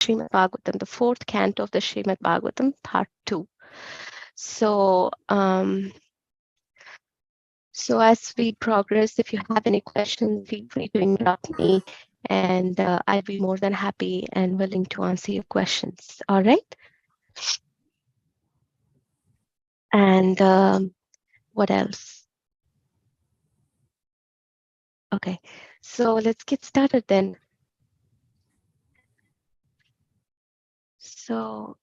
Srimad Bhagavatam, the fourth canto of the Srimad Bhagavatam, part 2. So, so as we progress, if you have any questions, feel free to interrupt me, and I'll be more than happy and willing to answer your questions. All right. And what else? Okay, so let's get started then. So,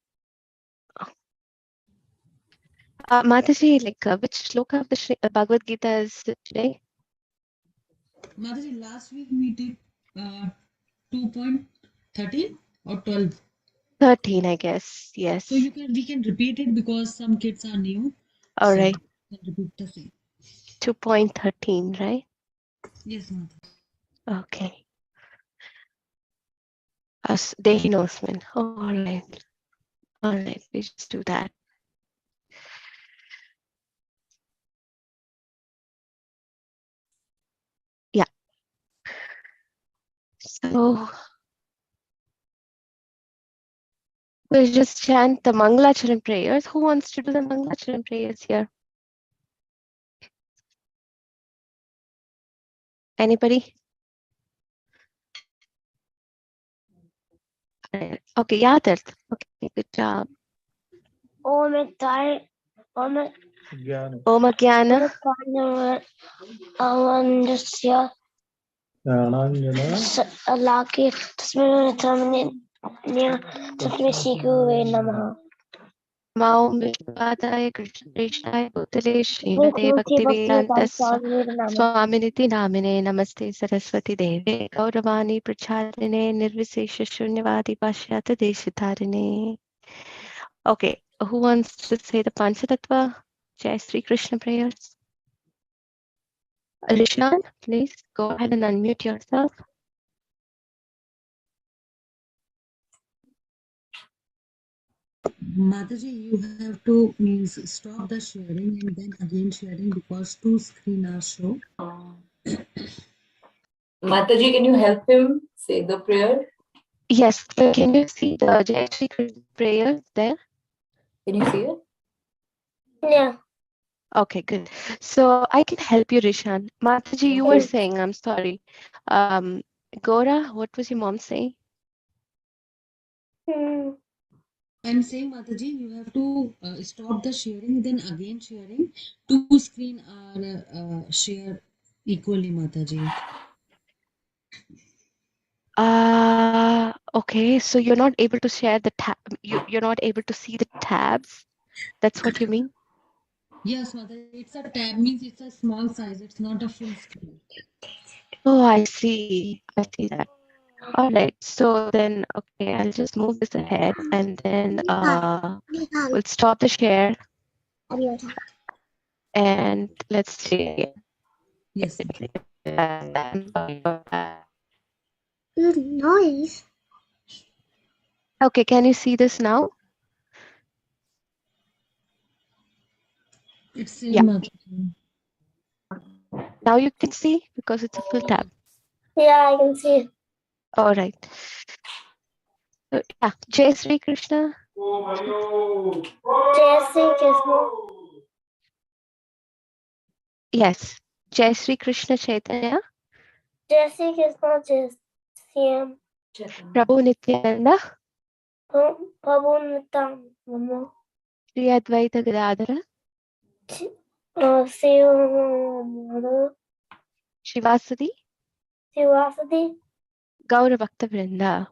Mataji, like which shloka of the Bhagavad Gita is it today? Mataji, last week we did 2.13 or 12. 13, I guess. Yes. So we can repeat it because some kids are new. All So right. we can repeat the same. 2.13, right? Yes, Mataji. Okay. Dehi Nosman. All right. All right. We just do that. Yeah. So we'll just chant the Mangalacharan prayers. Who wants to do the Mangalacharan prayers here? Anybody? Okay, Yadat. Okay, good job. Om Ektai, Om Om Agyana. Avandasya Alaki Tasmania Tatmisiku Namaha. Mao Vishwadaya Krishna Krishnaya Bhutale Srimate Bhaktivedanta Swaminiti Namine Namaste Saraswati Deve Gauravani Pracharine Nirvisesha Shunyavadi Pashyata Deshitarine. Okay, who wants to say the Panchatattva Jai Sri Krishna prayers? Rishan, please go ahead and unmute yourself. Mataji, you have to stop the sharing and then again sharing because two screens are shown. Mataji, can you help him say the prayer? Yes, can you see the Jai Sri Krishna prayers there? Can you see it? Yeah. Okay, good. So I can help you, Rishan. Mataji, you were saying, I'm sorry. Gora, what was your mom saying? I'm saying, Mataji, you have to stop the sharing, then again sharing. Two screens are shared equally, Mataji. Okay, so you're not able to share the tab. You're not able to see the tabs. That's what you mean? Yes, Mataji, it's a tab, means it's a small size, it's not a full screen. Oh, I see. I see that. All right. So then, okay, I'll just move this ahead and then we'll stop the share and let's see. Yes. Noise. Okay, can you see this now? It's same, Yeah. Mataji. Now you can see because it's a full tab. Yeah, I can see. All right. So, yeah, Jai Sri Krishna. Jai Sri Krishna. Yes, Jai Sri Krishna Chaitanya, Jai Sri Krishna. Jai Sri Prabhu Nityananda, Prabhu Nitam Mama. Sri Advaita Gadadhara, Shivasadi, Sivasadi. Gaura Bhakta Vrinda.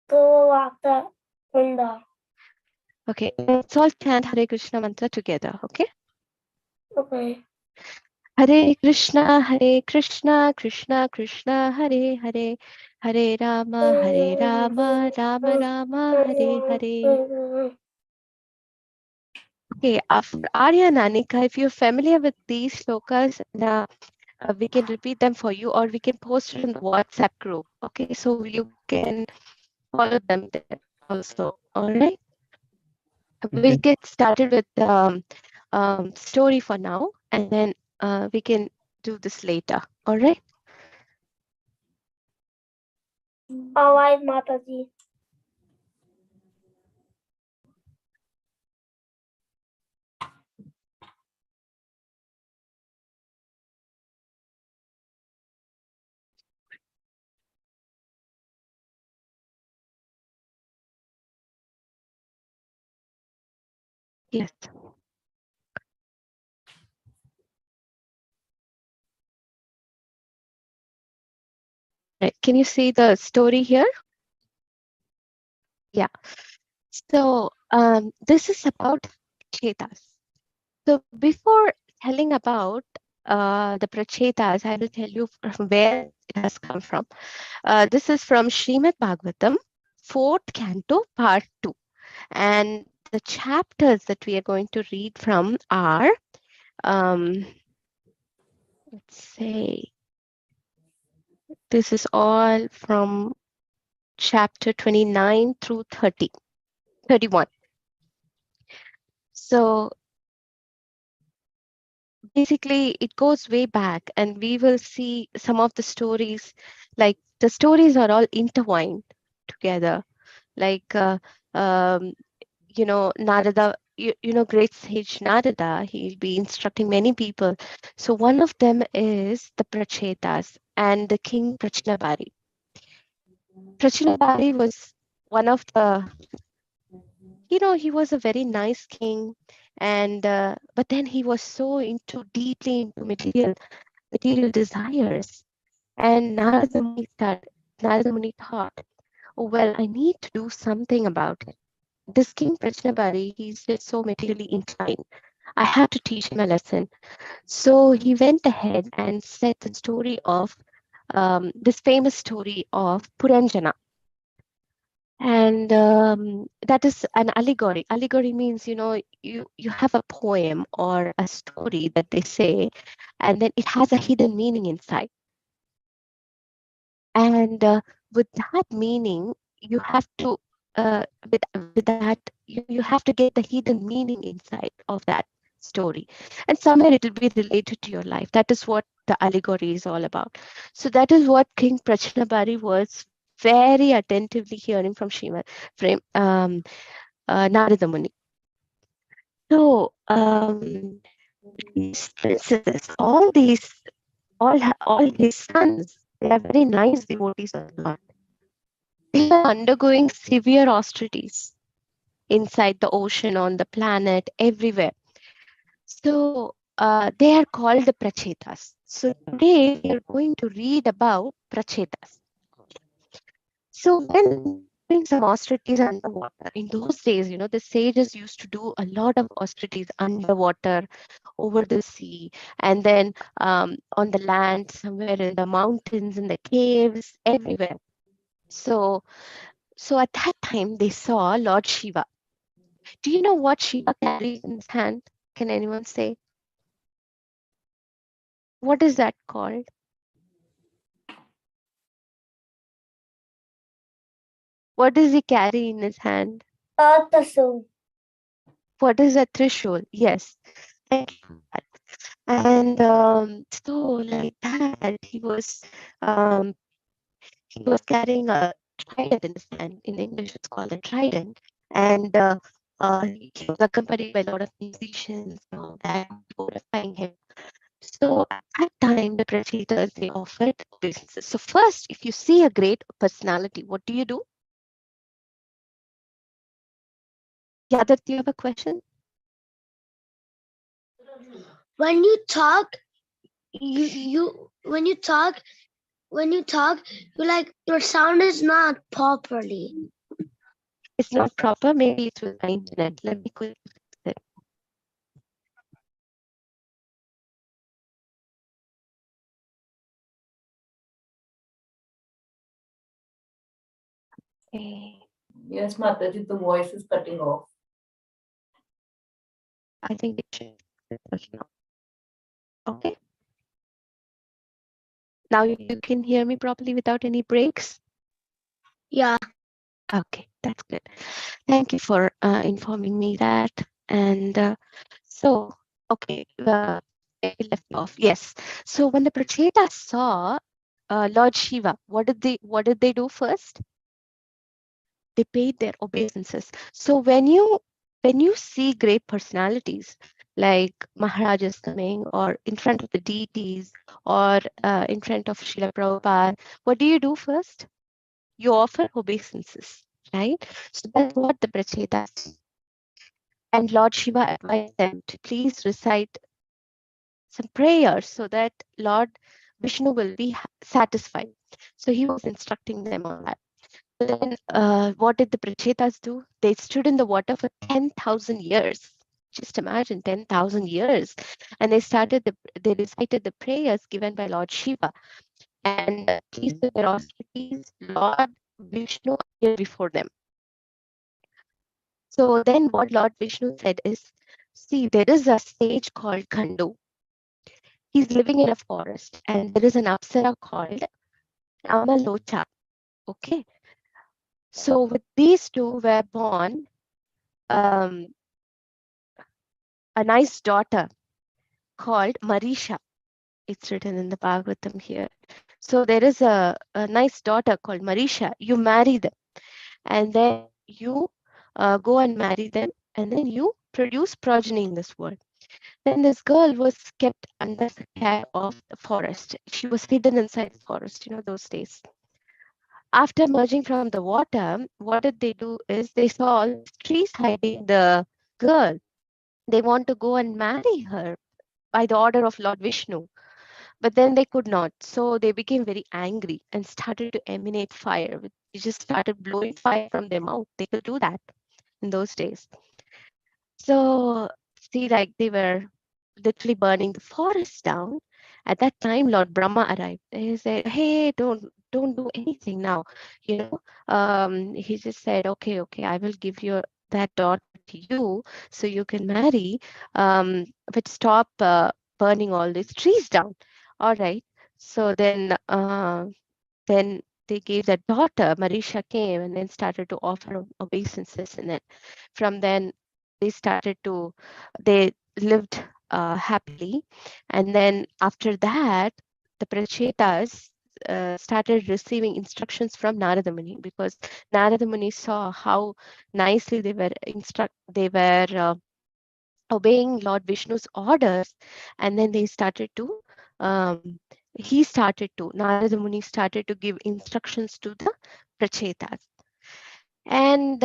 Guruvakta Vrinda. Okay, let's all chant Hare Krishna mantra together, okay? Okay. Hare Krishna, Krishna Krishna, Hare Hare, Hare Rama, Rama Rama, Hare Hare. Okay, after Arya Nanika, if you're familiar with these shlokas, we can repeat them for you or we can post it in the WhatsApp group. Okay, so you can follow them there also. All right. We'll get started with the story for now and then we can do this later. All right. All right, Mataji. Yes. Right. Can you see the story here? Yeah. So this is about Chetas. So before telling about the Prachetas, I will tell you from where it has come from. This is from Srimad Bhagavatam, 4th canto, part 2. And the chapters that we are going to read from are, let's say, this is all from chapter 29 through 30, 31. So basically, it goes way back, and we will see some of the stories, like the stories are all intertwined together. Like, Narada, great sage Narada, he'll be instructing many people. So one of them is the Prachetas and the king Prachinabari. Prachinabari was one of the, he was a very nice king, and but then he was so deeply into material desires. And Narada Muni thought, oh, well, I need to do something about it. This king Prachinabari, he's just so materially inclined. I have to teach him a lesson. So he went ahead and said the story of this famous story of Puranjana. And that is an allegory. Allegory means, you have a poem or a story that they say, and then it has a hidden meaning inside. And with that meaning, you have to, with that, you have to get the hidden meaning inside of that story. And somewhere it will be related to your life. That is what the allegory is all about. So that is what King Prachinabari was very attentively hearing from Narada Muni. So these princesses, all his sons, they are very nice devotees of the Lord. They are undergoing severe austerities inside the ocean, on the planet, everywhere. So they are called the Prachetas. So today we are going to read about Prachetas. So when they are doing some austerities underwater, in those days, the sages used to do a lot of austerities underwater, over the sea, and then on the land, somewhere in the mountains, in the caves, everywhere. So at that time, they saw Lord Shiva. Do you know what Shiva carries in his hand? Can anyone say? What is that called? What does he carry in his hand? Parthsarthi. What is a trishul? Yes. Thank you for that. And so like that, he was carrying a trident in his hand. In English, it's called a trident. And he was accompanied by a lot of musicians and all that, glorifying him. So at that time, the Prachetas, they offered obeisances. So first, if you see a great personality, what do you do? Yadav, do you have a question? When you talk, you when you talk, your sound is not properly. It's not proper. Maybe it's with my internet. Let me quickly fix it. Okay. Yes, Mataji, the voice is cutting off. I think it should be better now. Okay. Now you can hear me properly without any breaks? Yeah. Okay, that's good. Thank you for informing me that. And so, okay, I left off. Yes. So when the Prachetas saw Lord Shiva, what did they do first? They paid their obeisances. So when you see great personalities like Maharajas coming, or in front of the deities, or in front of Srila Prabhupada, what do you do first? You offer obeisances, right? So that's what the Prachetas. And Lord Shiva advised them to please recite some prayers so that Lord Vishnu will be satisfied. So he was instructing them on that. So then, what did the Prachetas do? They stood in the water for 10,000 years. Just imagine 10,000 years. And they recited the prayers given by Lord Shiva. And please, with their austerities, Lord Vishnu appeared before them. So then what Lord Vishnu said is, see, there is a sage called Khandu. He's living in a forest, and there is an apsara called Amalocha. Okay. So with these two were born a nice daughter called Marisha. It's written in the Bhagavatam here. So there is a nice daughter called Marisha. You marry them, and then you go and marry them, and then you produce progeny in this world. Then this girl was kept under the care of the forest. She was hidden inside the forest, those days. After emerging from the water, what did they do is they saw all these trees hiding the girl. They want to go and marry her by the order of Lord Vishnu, but then they could not. So they became very angry and started to emanate fire. They just started blowing fire from their mouth. They could do that in those days. So, see, like they were literally burning the forest down. At that time, Lord Brahma arrived. He said, "Hey, don't do anything now." You know, he just said, "Okay, I will give you that daughter to you, so you can marry. But stop burning all these trees down." All right. So then they gave their daughter. Marisha came and then started to offer obeisances, and then from then they started to they lived happily. And then after that, the Prachetas started receiving instructions from Narada Muni, because Narada Muni saw how nicely they were obeying Lord Vishnu's orders. And then um, Narada Muni started to give instructions to the Prachetas. And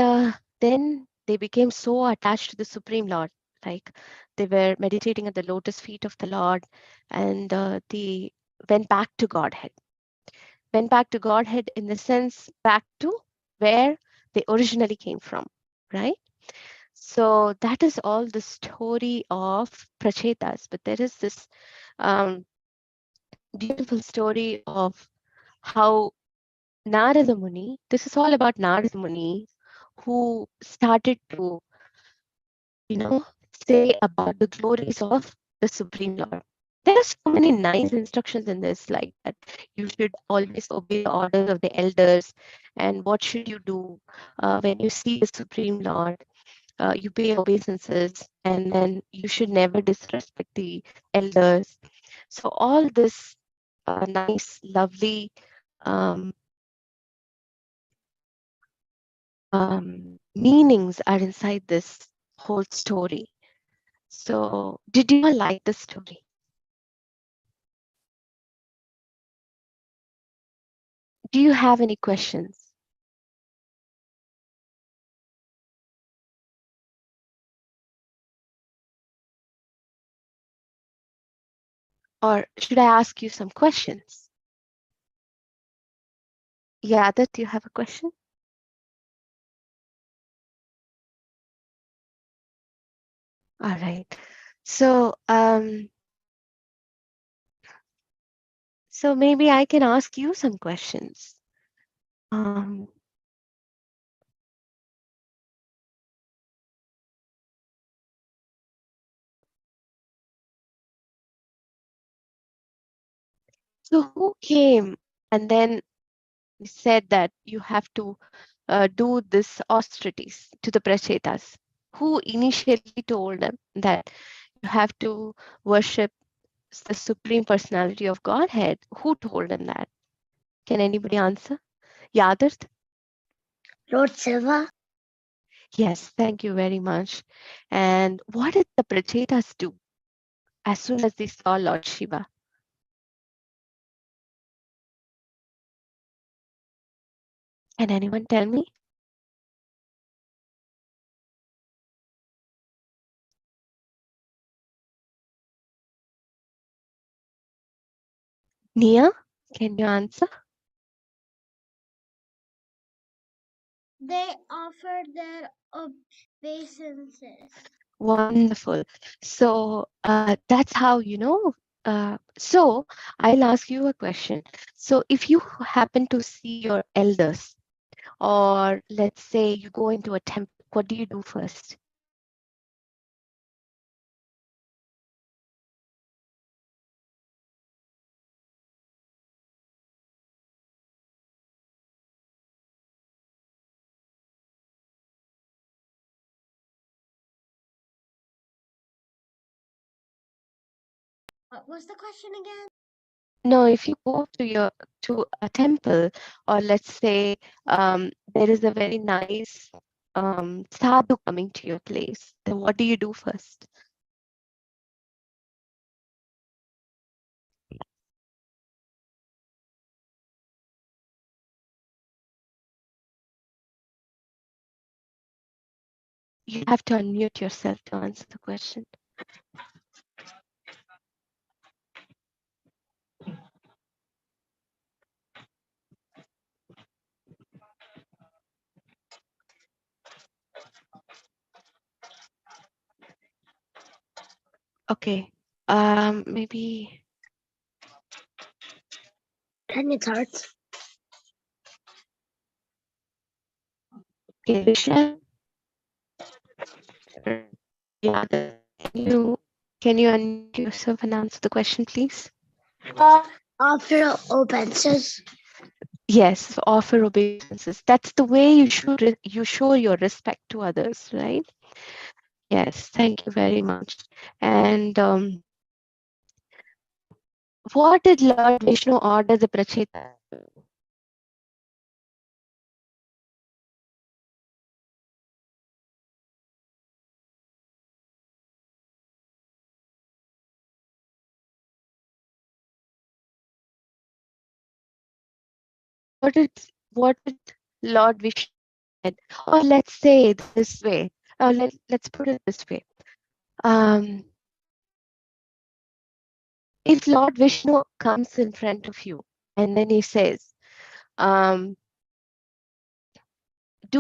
then they became so attached to the Supreme Lord. Like they were meditating at the lotus feet of the Lord, and they went back to Godhead. Went back to Godhead in the sense back to where they originally came from, right? So that is all the story of Prachetas. But there is this um, beautiful story of how Narada Muni, this is all about Narada Muni, who started to, say about the glories of the Supreme Lord. There are so many nice instructions in this, like that you should always obey the orders of the elders. And what should you do when you see the Supreme Lord? You pay obeisances, and then you should never disrespect the elders. So all this nice, lovely um, meanings are inside this whole story. So, did you all like the story? Do you have any questions? Or should I ask you some questions? Yeah, that you have a question? All right. So, so maybe I can ask you some questions. Um, so who came and then said that you have to do this austerities to the Prachetas? Who initially told them that you have to worship the Supreme Personality of Godhead? Who told them that? Can anybody answer? Yadarth? Lord Shiva. Yes, thank you very much. And what did the Prachetas do as soon as they saw Lord Shiva? Can anyone tell me? Nia, can you answer? They offer their obeisances. Wonderful. So that's how, so I'll ask you a question. So if you happen to see your elders, or let's say you go into a temple, what do you do first? What was the question again? No, if you go to a temple, or let's say there is a very nice sadhu coming to your place, then what do you do first? You have to unmute yourself to answer the question. Okay. Maybe. Can you start? Okay, Rishan. Yeah, can you unmute yourself and answer the question, please? Offer obeisances. Yes, offer obeisances. That's the way you should you show your respect to others, right? Yes, thank you very much. And what did Lord Vishnu order the Pracheta? What did Lord Vishnu said? Or let's say this way. Let's put it this way. Um, if Lord Vishnu comes in front of you and then he says, do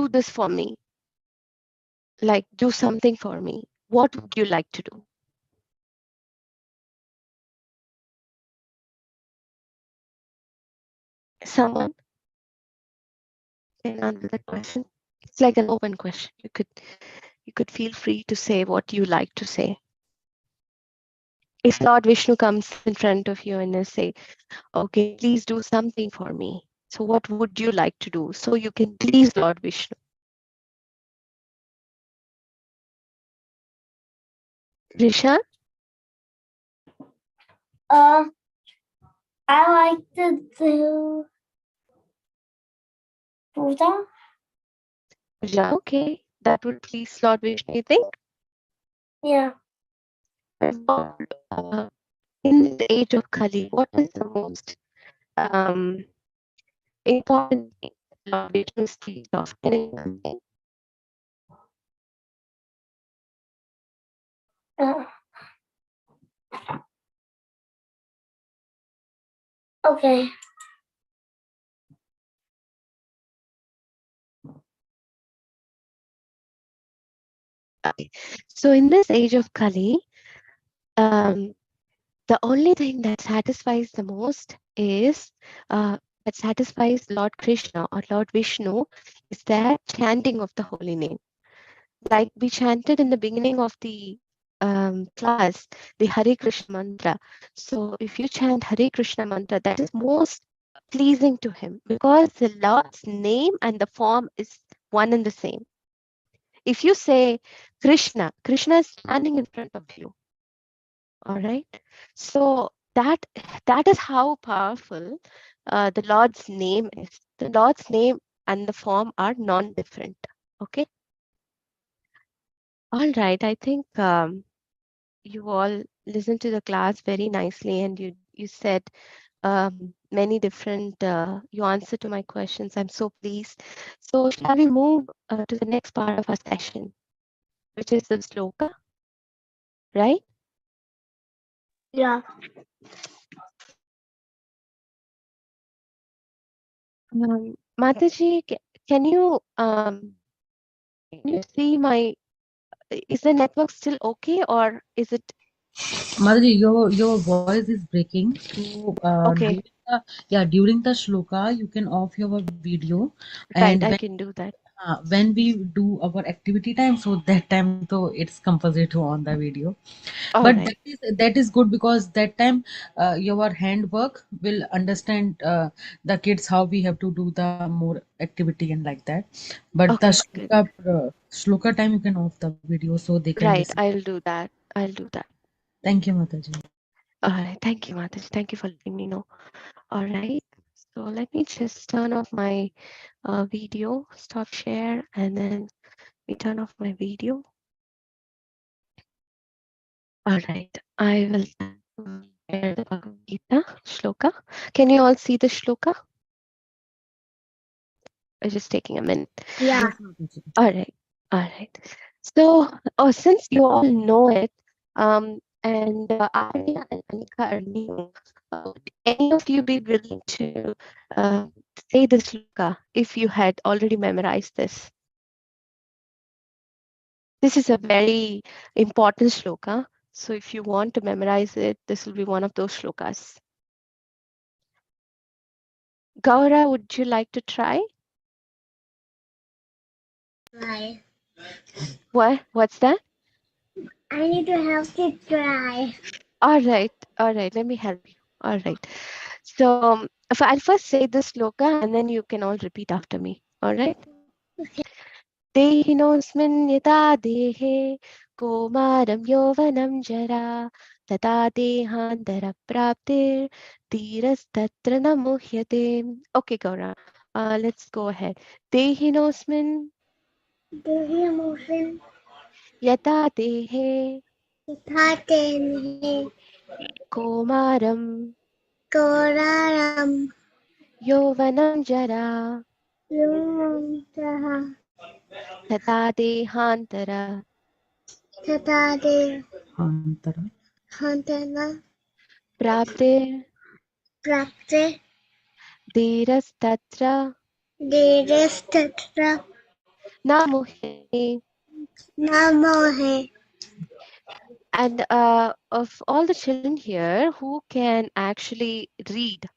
this for me, like do something for me, what would you like to do? Someone can answer that question. It's like an open question. You could feel free to say what you like to say. If Lord Vishnu comes in front of you and say, okay, please do something for me. So what would you like to do? So you can please Lord Vishnu. Risha? I like to do puja. Yeah, okay. That would please Lord Vishnu, you think? Yeah. Uh, in the age of Kali, what is the most important thing Lord Vishnu speaks of? Can you something? Uh, okay. Okay. So in this age of Kali, the only thing that satisfies the most is that satisfies Lord Krishna or Lord Vishnu is that chanting of the holy name. Like we chanted in the beginning of the class, the Hare Krishna mantra. So if you chant Hare Krishna mantra, that is most pleasing to him because the Lord's name and the form is one and the same. If you say Krishna, Krishna is standing in front of you. All right. So that is how powerful the Lord's name is. The Lord's name and the form are non-different. Okay. All right. I think you all listened to the class very nicely, and you said many different. You answered to my questions. I'm so pleased. So shall we move to the next part of our session, which is the sloka, right? Yeah. Mataji, can you see my? Is the network still okay, or is it Madhuri, your voice is breaking. So okay? during the shloka, you can off your video, and Right, I can do that. when we do our activity time, so that time though it's compulsory to on the video. But All right. that is good because that time your handwork will understand the kids how we have to do the more activity and like that. But the Okay, good. shloka time you can off the video so they can listen. Right, I'll do that. I'll do that. Thank you, Mataji. All right. Thank you, Mataji. Thank you for letting me know. All right. So let me just turn off my video, stop share, and then we turn off my video. All right. I will share the Bhagavad Gita shloka. Can you all see the shloka? It's just taking a minute. Yeah. Yes, Mataji. All right. All right. So, since you all know it, and Arya and Anika are new, would any of you be willing to say the shloka if you had already memorized this? This is a very important shloka. So, if you want to memorize it, this will be one of those shlokas. Gaura, would you like to try? Try. What's that? I need to help you try. All right. All right. Let me help you. All right. So I'll first say the sloka and then you can all repeat after me. All right. Dehinosmin yata dehe komaram yovanam jara tata dehantara praptir tiras tatra namuhyate. Okay, Gaura. Let's go ahead. Dehinosmin Do you motion? yata dehe Tatene komaram Koraram yovanam jara Yum Taha tata dehantara Tatade Antara. Hantana praptir Prapte धीरस्तत्र Direstatra न मुह्यते. Namohe. And of all the children here, who can actually read?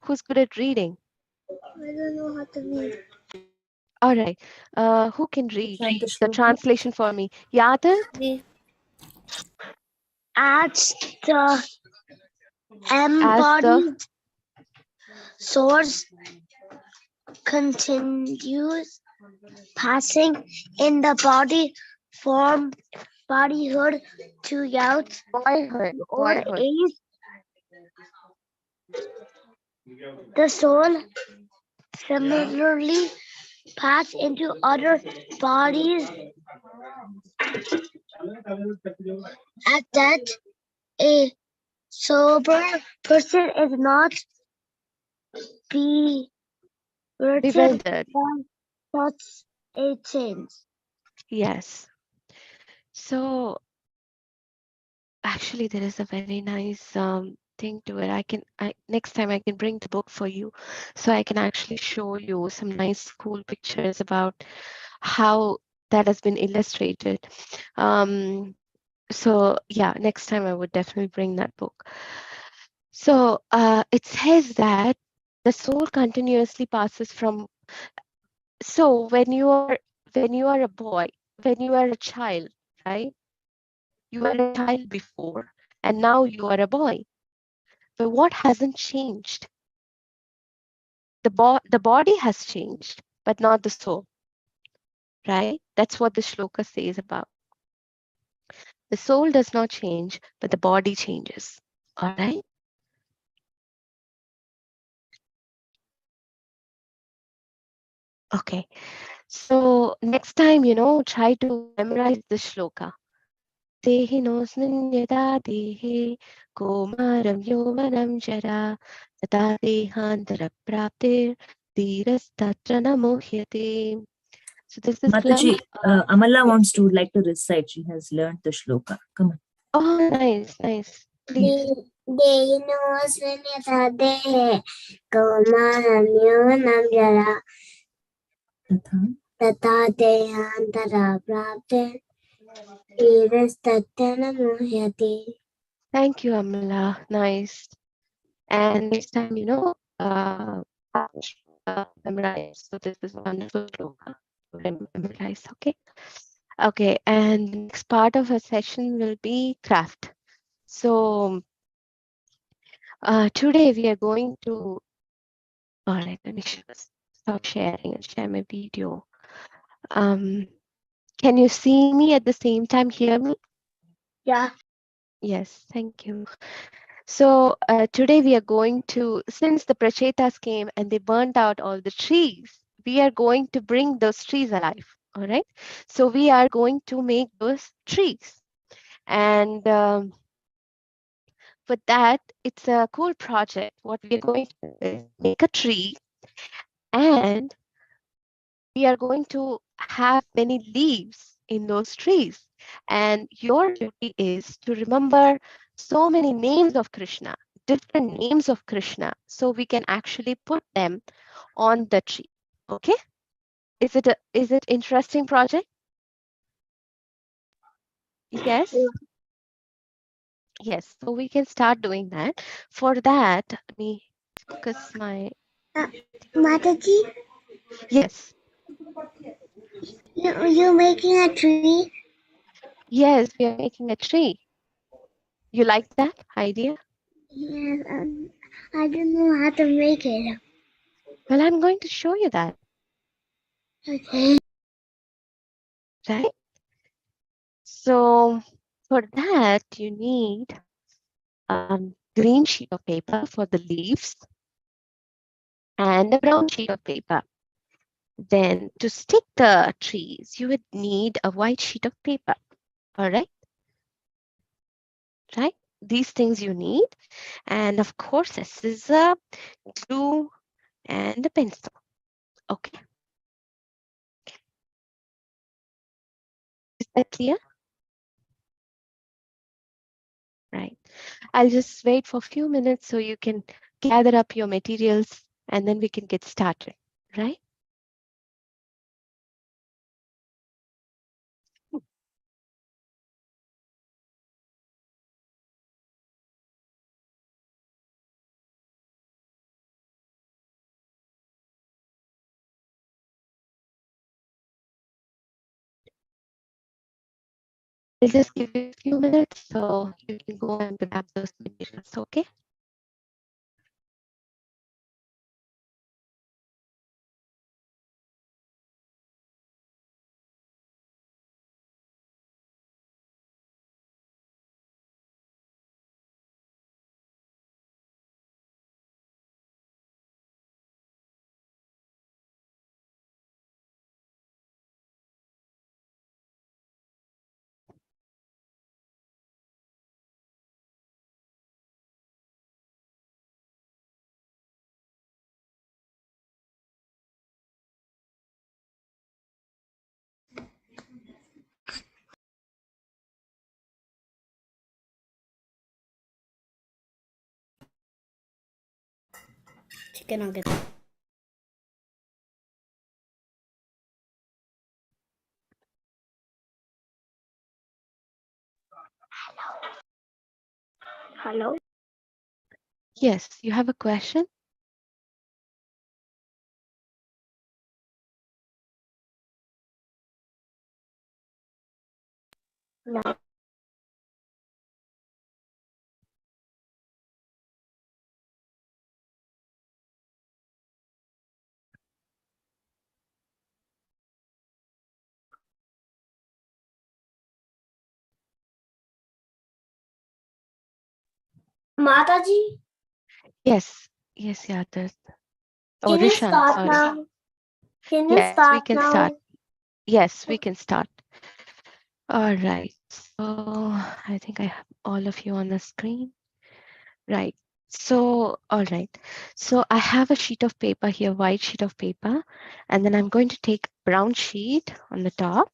Who's good at reading? I don't know how to read. All right. Who can read Chant the the shloka. translation for me? Yadav? As the As the embodied source continues passing in the body from bodyhood to youth, boyhood, old boyhood. age, the soul similarly pass into other bodies at that a sober person is not bewildered Bewildered. by such a change. Yes. So actually, there is a very nice thing to it. Next time I can bring the book for you, so I can actually show you some nice, cool pictures about how that has been illustrated. So yeah, next time I would definitely bring that book. So it says that the soul continuously passes from. So when you are a boy, when you are a child, right? You were a child before, and now you are a boy. But what hasn't changed? The body has changed, but not the soul, right? That's what the shloka says about. The soul does not change, but the body changes. All right. Okay. So next time, try to memorize the shloka. Dehinosmin yada dehe komaram yovanam jara tata dehantara praptir dhirastatra namohyate. So this is Mataji, like, Amala yeah. wants to like to recite. She has learned the shloka. Come on. Oh, nice, nice. Please. Dehinusvinyatade kaumanamyonam jara tata dehantara prapte irastatana muhyati. Thank you, Amala. Nice. And next time, memorize. So this is a wonderful sloka to memorize. Okay. Okay. And the next part of our session will be craft. So today we are going to. All right. Let me stop sharing and share my video. Can you see me at the same time? Hear me? Yeah. Yes. Thank you. So today we are going to, since the Prachetas came and they burnt out all the trees, we are going to bring those trees alive. All right. So we are going to make those trees. And for that, it's a cool project. What we are going to do is make a tree, and we are going to have many leaves in those trees. And your duty is to remember so many names of Krishna, different names of Krishna, so we can actually put them on the tree. Okay? Is it interesting project? Yes? Yes. So we can start doing that. For that, let me focus my Mataji, yes. you making a tree? Yes, we are making a tree. You like that idea? Yes, I don't know how to make it. Well, I'm going to show you that, Okay. right? So for that, you need green sheet of paper for the leaves and a brown sheet of paper. Then to stick the trees, you would need a white sheet of paper. All right? Right? These things you need. And of course, a scissor, glue, and a pencil. Okay. Is that clear? Right. I'll just wait for a few minutes so you can gather up your materials and then we can get started. Right? I'll just give you a few minutes so you can go and grab those materials. Okay. Chicken nugget. Hello. Yes, you have a question? No. Mataji, Yes. Yes, yeah. Oh, can you Rishan, start sorry. now? Can you Yes, we start can start. now? Yes, we can start. All right. So I think I have all of you on the screen. Right. So, all right. So I have a sheet of paper here, white sheet of paper, and then I'm going to take brown sheet on the top.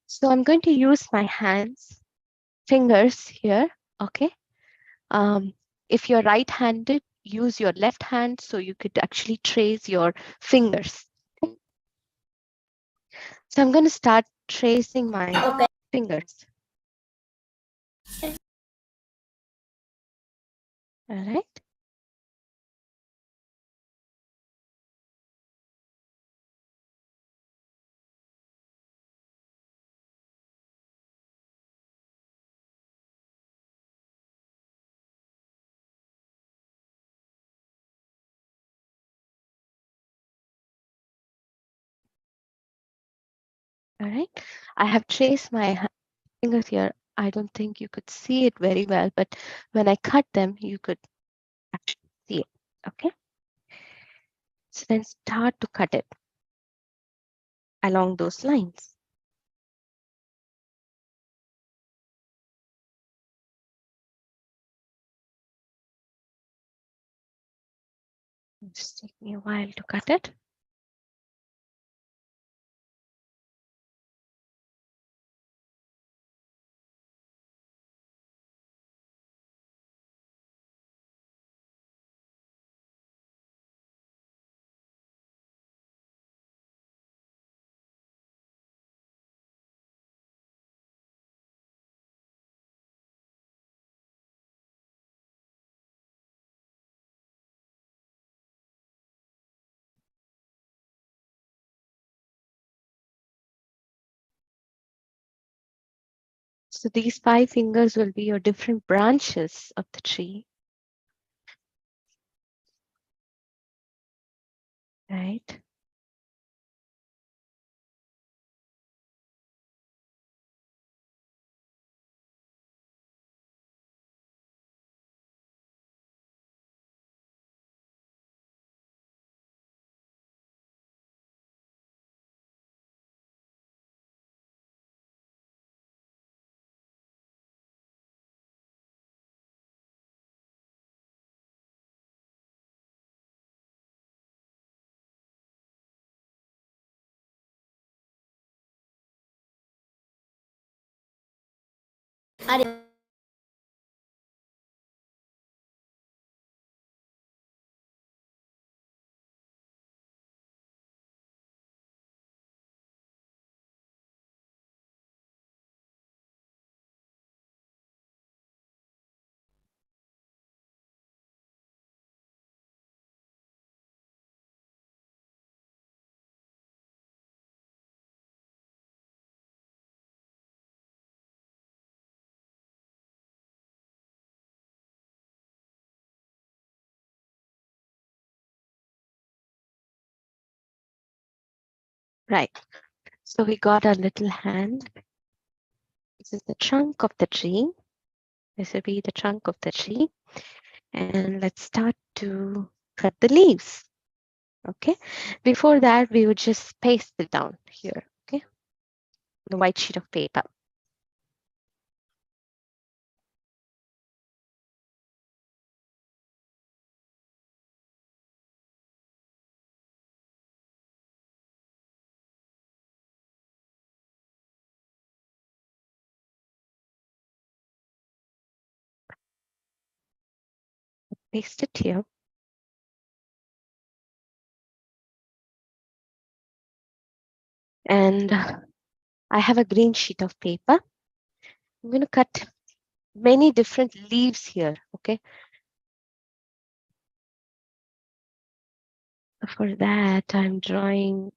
So I'm going to use my hands, fingers here Okay. If you're right-handed, use your left hand so you could actually trace your fingers. Okay? So I'm going to start tracing my Okay. fingers. All right. All right. I have traced my fingers here. I don't think you could see it very well, but when I cut them, you could actually see it. Okay. So then start to cut it along those lines. Just take me a while to cut it. So these 5 fingers will be your different branches of the tree, right? Right. So we got our little hand. This is the trunk of the tree. This will be the trunk of the tree. And let's start to cut the leaves. Okay. Before that, we would just paste it down here. Okay. The white sheet of paper. Paste it here. And I have a green sheet of paper. I'm going to cut many different leaves here. Okay. For that, I'm drawing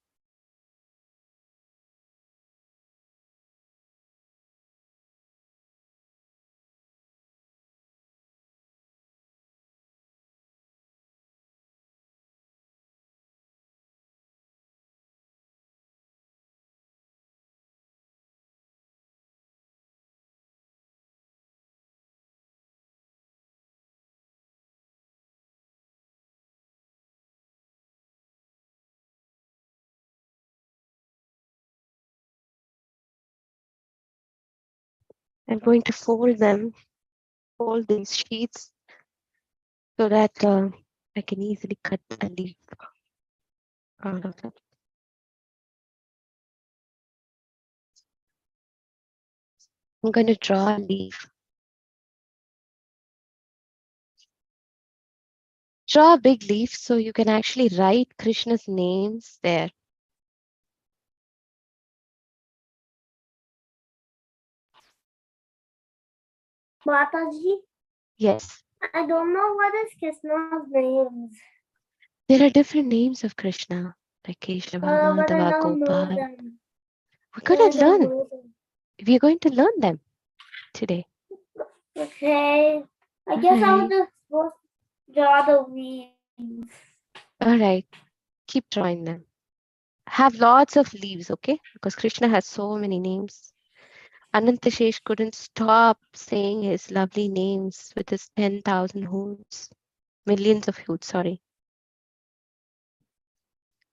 I'm going to fold these sheets so that I can easily cut a leaf out of them. I'm going to draw a leaf draw a big leaf so you can actually write Krishna's names there. Mataji, Yes. I don't know what is Krishna's names. There are different names of Krishna, like Kesha, But I Madhava, don't know Gopal. them. We're I going to don't learn. know them. We're going to learn them today. Okay. I All guess I was right. just supposed to draw the weeds. All right. Keep drawing them. Have lots of leaves, okay? Because Krishna has so many names. Anantashesh couldn't stop saying his lovely names with his 10,000 hoots, millions of hoots, sorry.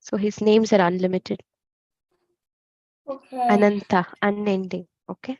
So his names are unlimited. Okay. Ananta, unending, okay?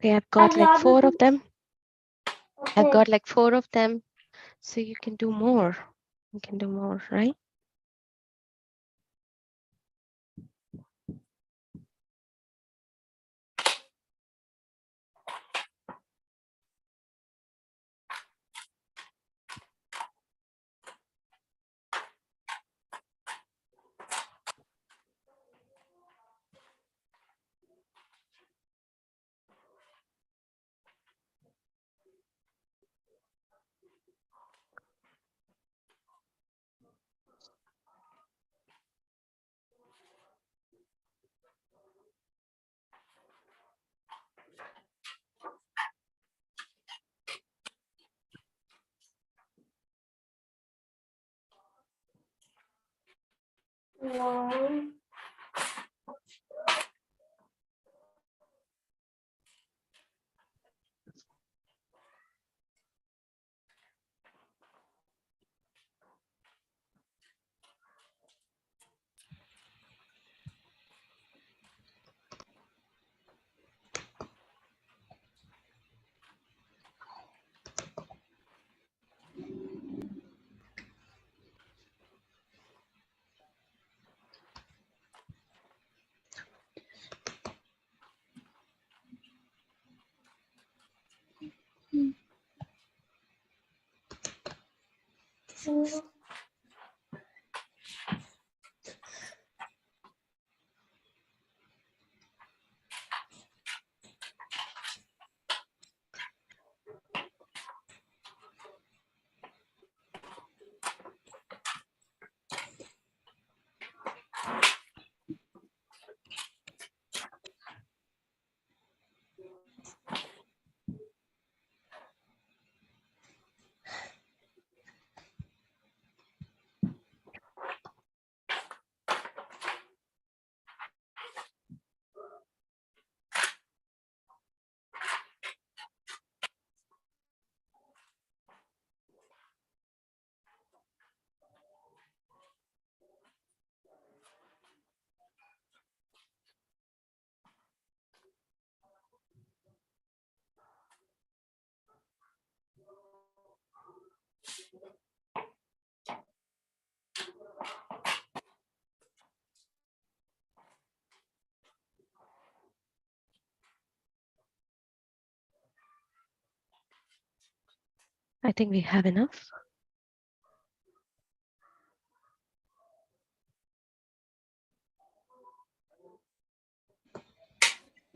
Okay, I've got like 4 of them. I've Okay. got like 4 of them. So you can do more. You can do more, right? One. Two. I think we have enough.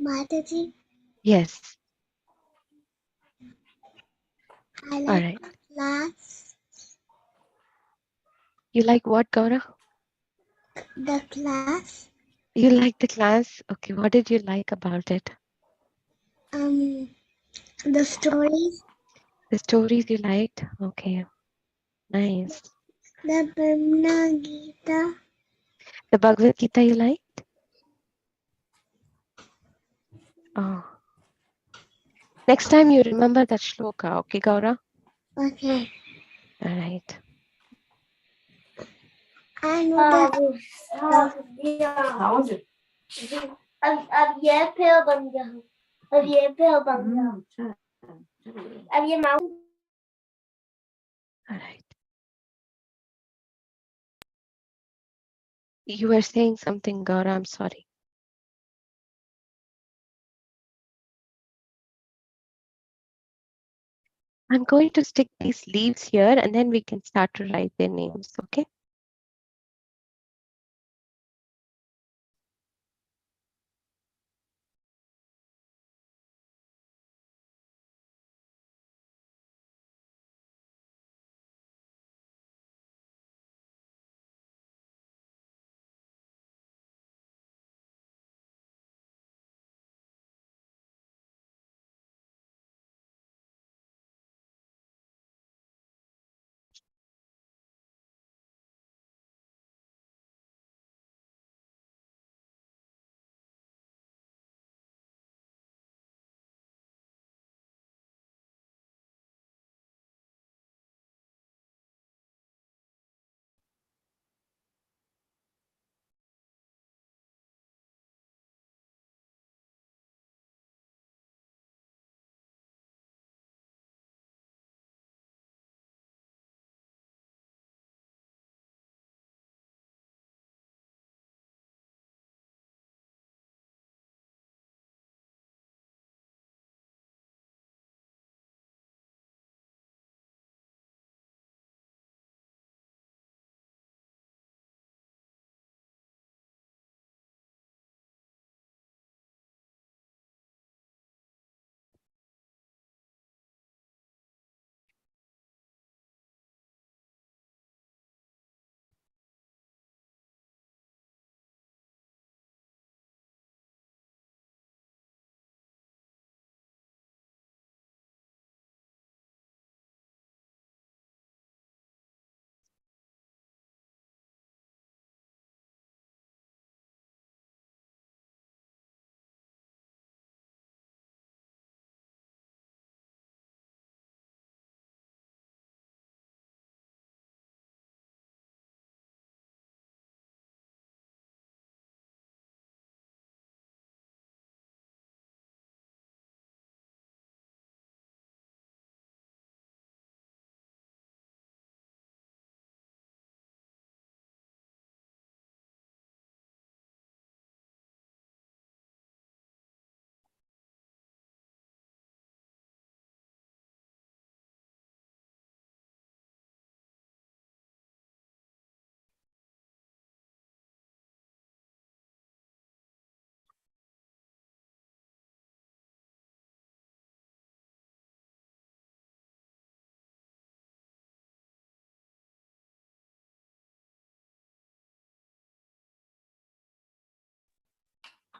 Mataji, Yes. I All like right. class. You like what, Gaura? The class. You like the class? Okay, what did you like about it? The stories. The stories you liked? Okay, nice. The Brahma Gita. The Bhagavad Gita you liked? Oh. Next time you remember that shloka, okay, Gaura? Okay. All right. I know that. How was it? अब ये पेड़ बन गया हूँ अब ये पेड़ बन गया अब ये mount All right. You were saying something, Gaura. I'm sorry. I'm going to stick these leaves here and then we can start to write their names, okay?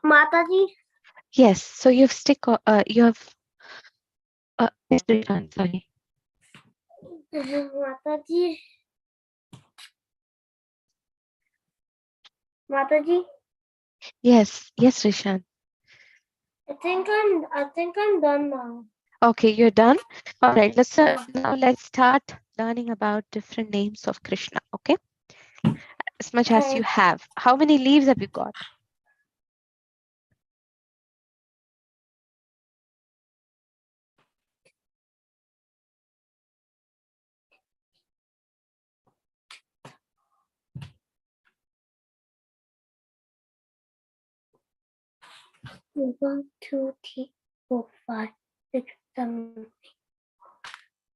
माता जी Yes, so you've you have, yes, Rishan, sorry. माता जी माता जी Yes, yes, Rishan. I think I'm done now. Okay, you're done. All right, now let's start learning about different names of Krishna, okay? As much as you Okay. have. How many leaves have you got? One, two, three, four, five, six, seven.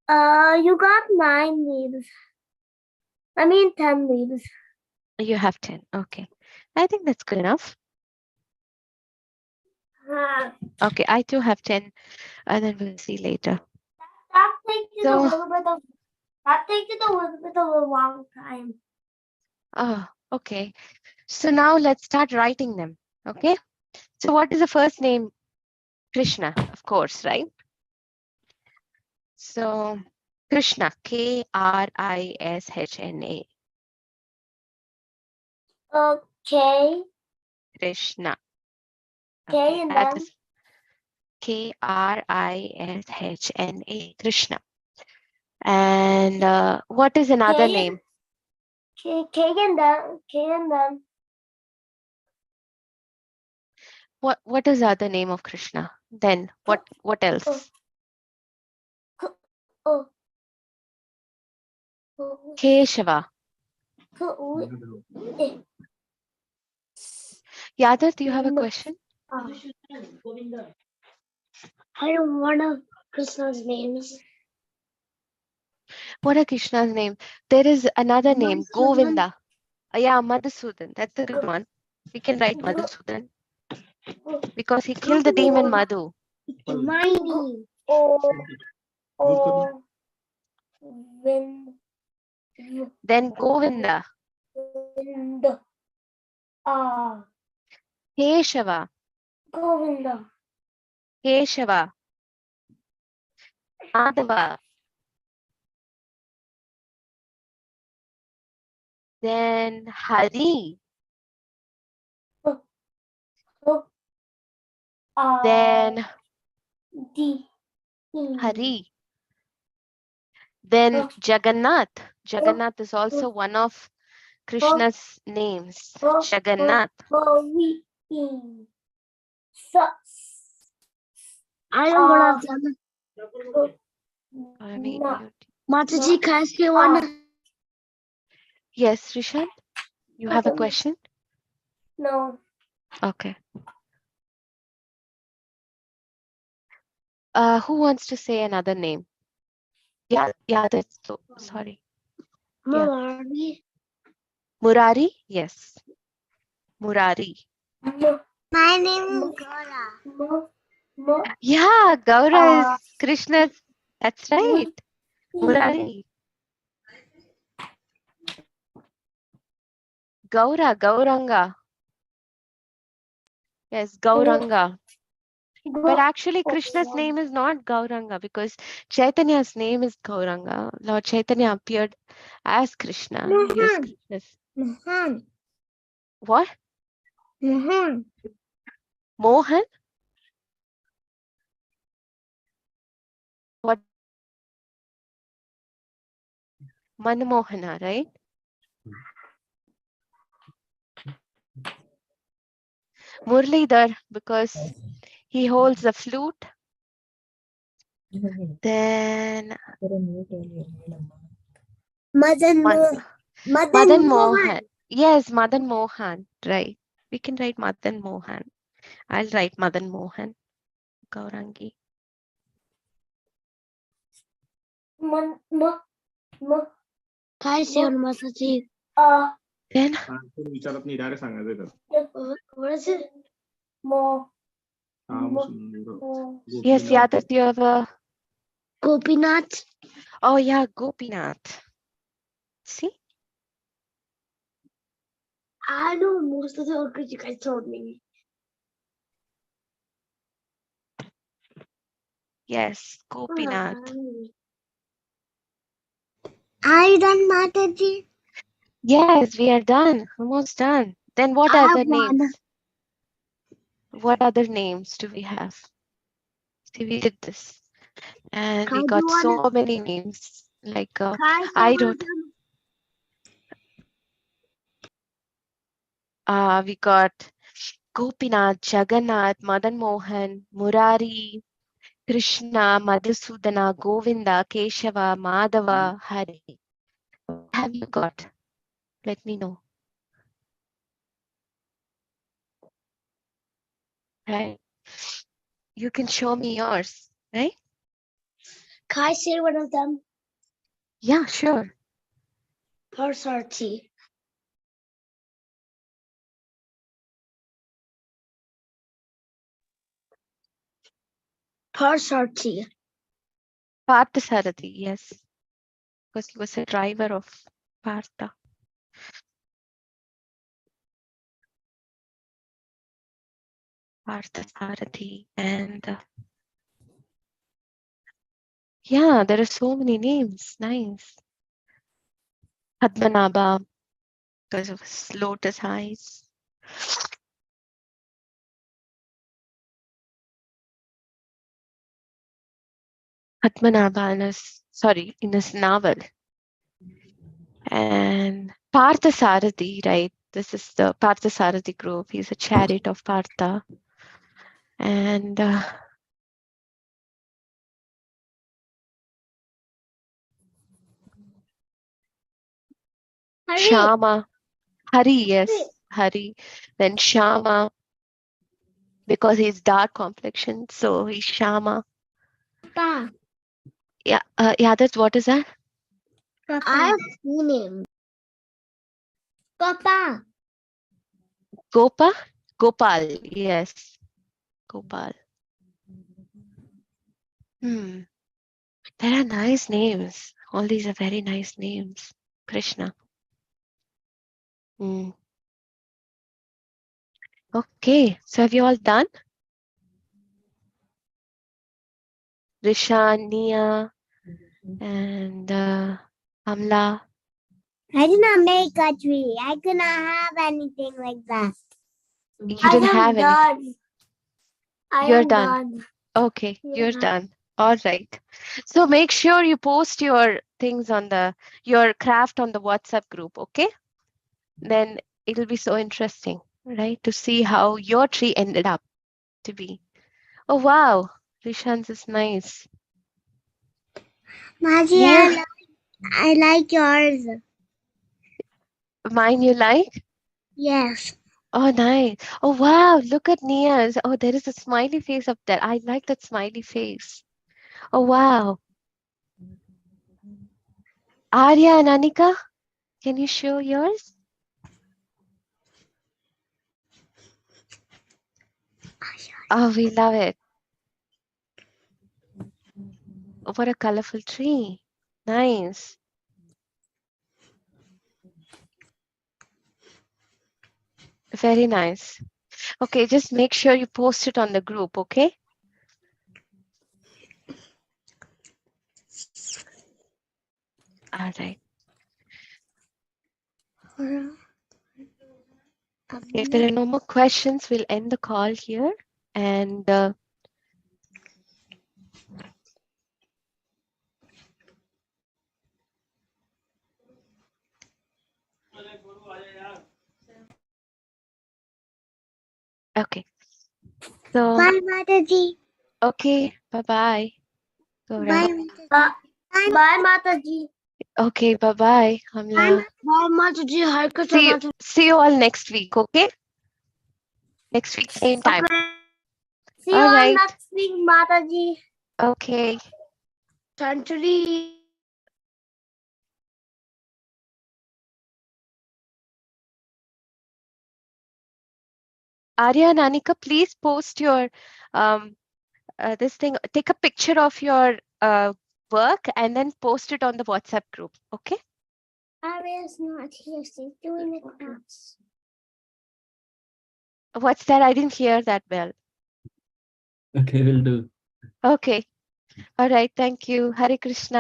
You got 9 leaves. I mean 10 leaves. You have 10. Okay. I think that's good enough. Okay, I too have 10, and then we'll see later. That takes it So, a little bit of that takes it a little bit of a long time. okay. So now let's start writing them. Okay. So what is the first name? Krishna, of course, right? So Krishna, Krishna. Okay. Krishna. Okay, and that then is Krishna. Krishna. And what is another K, name? K and then What is the other name of Krishna? Then what else? Oh. Keshava. Yadav, do you have a question? I don't want Krishna's names. What are Krishna's name? There is another name, Govinda. Yeah, Madhusudan. That's a good one. We can write Madhusudan because he killed the demon Madhu. Mine. Oh. Then Govinda. Wind. Ah. Keshava. Govinda. Keshava. Madhava. Then Hari. Then Hari. Then Jagannath. Jagannath is also one of Krishna's names. Jagannath. I don't want to. Mataji, can I say one? Yes, Rishant, you have a question? No. Okay. Who wants to say another name? Yeah, that's so sorry. Murari. Murari? Yes. Murari. My name is Gaura. Yeah, Gaura is Krishna's. That's right. Murari. Gauranga. Yes, Gauranga. But actually, Krishna's name is not Gauranga because Chaitanya's name is Gauranga. Lord Chaitanya appeared as Krishna. He was Krishna's. Mohan. What? Mohan. Mohan? What? Manmohana, right? Murlidhar, because he holds the flute. Then Madan Madan Mohan. Yes, Madan Mohan. Right. We can write Madan Mohan. I'll write Madan Mohan. Gaurangi. Kai Sevan Mataji. Then What is it? yes, Yadav, you have a Gopinath. oh yeah, Gopinath. See? I know most of the words you guys told me. Yes, Gopinath. Are you done, Mataji? Yes, we are done. Almost done. Then what I other have one. names? What other names do we have? See, we did this. And Can we I got do one? so many names. Like Can I say I one of wrote them? we got Gopinath, Jagannath, Madan Mohan, Murari, Krishna, Madhusudana, Govinda, Keshava, Madhava, Hari. What have you got? Let me know. Right? You can show me yours, right? Can I say one of them? Yeah, sure. Parthsarthi. Parthsarthi. Parthsarthi, yes. Because he was a driver of Partha. Parthsarthi. And yeah, there are so many names. Nice. Padmanabha, because of his lotus eyes. Padmanabha in his novel. And Parthsarthi, right? This is the Parthsarthi group. He's a chariot of Partha. And Hari. Shama. Hari, yes. Hari. Then Shama, because he's dark complexion, so he's Shama. Papa. Yeah, that's what is that? I have two names. Papa. Gopal, yes. Gopal. Hmm. There are nice names. All these are very nice names. Krishna. Hmm. Okay, so have you all done? Rishan, Nia, and Amla. I did not make a tree. I could not have anything like that. You didn't have any. done. You're done. Okay, you're done. All right. So make sure you post your things on your craft on the WhatsApp group, okay? Then it'll be so interesting, right? To see how your tree ended up to be. Oh wow, Rishan's is nice. Maji, Yeah, I like yours. mine you like? Yes. Oh nice. Oh wow, look at Nia's. Oh, there is a smiley face up there. I like that smiley face. Oh wow. Arya and Anika, can you show yours? Oh, we love it. Oh, what a colorful tree. Nice. Very nice. Okay, just make sure you post it on the group, okay? All right. Okay, if there are no more questions, we'll end the call here. And okay. So, Bye, Mataji. okay, bye-bye. Gaurav. Bye. Bye, Mataji. Okay, bye-bye, Amla. Bye, Mataji. Hi, Krishna. See you all next week, okay? Next week, same time. See you All all right. next week, Mataji. Okay. Century. Arya and Anika, please post your this thing. Take a picture of your work and then post it on the WhatsApp group, okay? Arya's not here. She's doing the class. What's that? I didn't hear that well. Okay, will do. Okay. All right. Thank you. Hare Krishna.